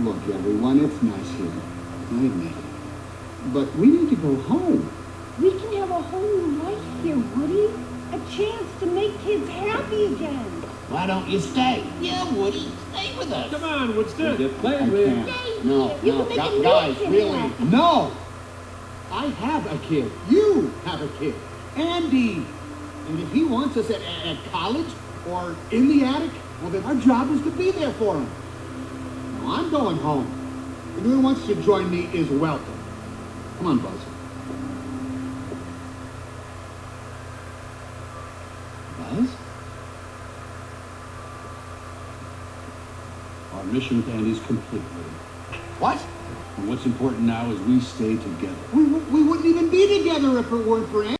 Look, everyone, it's nice here. I admit it. But we need to go home. We can have a whole new life here, Woody. A chance to make kids happy again. Why don't you stay? Yeah, Woody, stay with us. Come on, Woodster. Get playing with. No, Guys, really. No! I have a kid. You have a kid. Andy. And if he wants us at college or in the attic, well, then our job is to be there for him. Now, I'm going home. Anyone who wants to join me is welcome. Come on, Buzz. Buzz? Our mission with Andy's complete. What? And what's important now is we stay together. We wouldn't even be together if it weren't for Andy.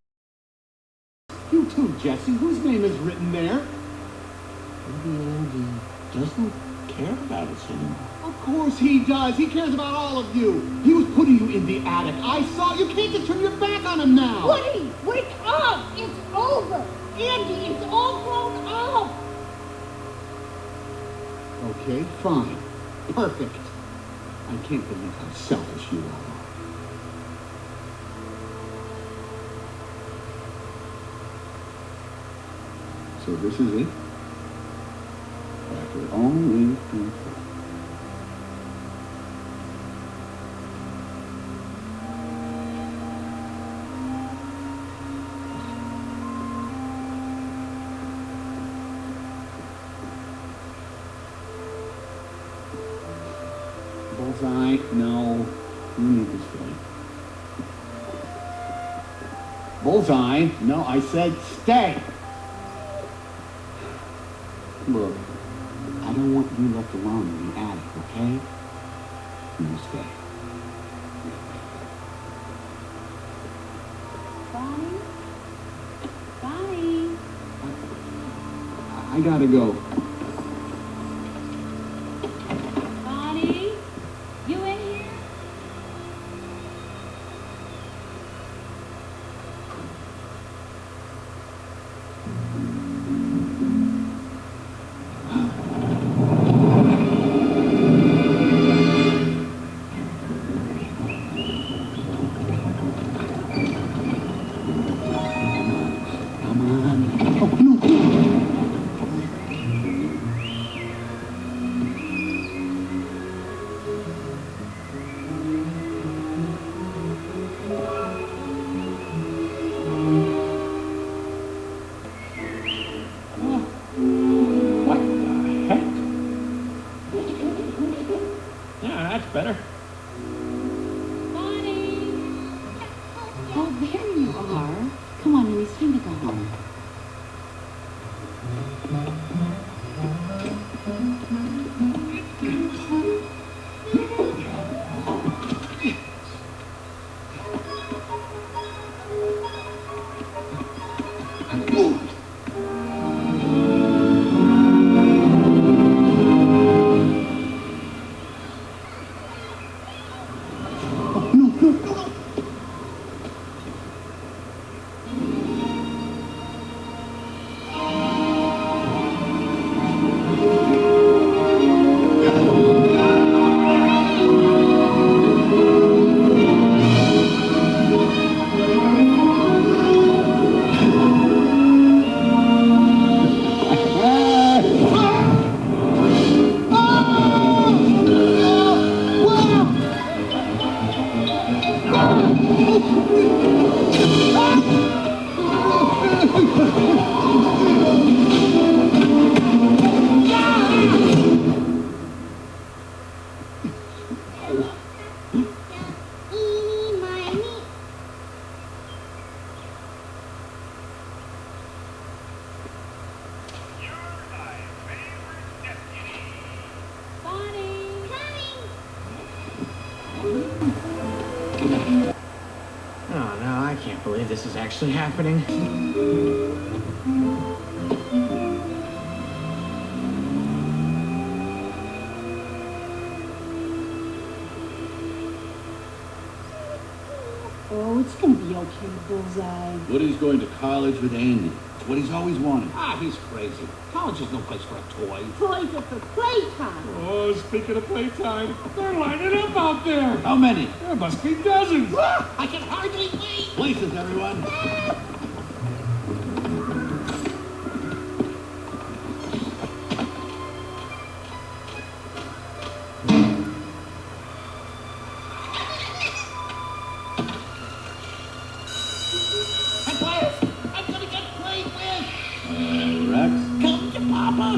You too, Jessie. Whose name is written there? Maybe Andy doesn't care about us anymore. Of course he does. He cares about all of you. He was putting you in the attic. I saw. You can't just turn your back on him now. Woody, wake up! It's over! Andy, it's all grown up! Okay, fine. Perfect. I can't believe how selfish you all are. So this is it? After all we've been through. Bullseye, no. You need to stay. Bullseye, no, I said stay. Look, I don't want you left alone in the attic, okay? You stay. Bonnie? Bonnie? I gotta go. Bonnie? You in here? Better. Bonnie! Oh, there you are. Come on, honey, it's time to go home. Oh, no, I can't believe this is actually happening. Oh, it's gonna be okay, Bullseye. Woody's going to college with Andy. what he's always wanted. Ah, he's crazy. College is no place for a toy. Toys are for playtime. Oh, speaking of playtime, they're lining up out there. How many? There must be dozens. I can hardly wait. Places, everyone. I'm gonna get played with. Rex? Come to Papa.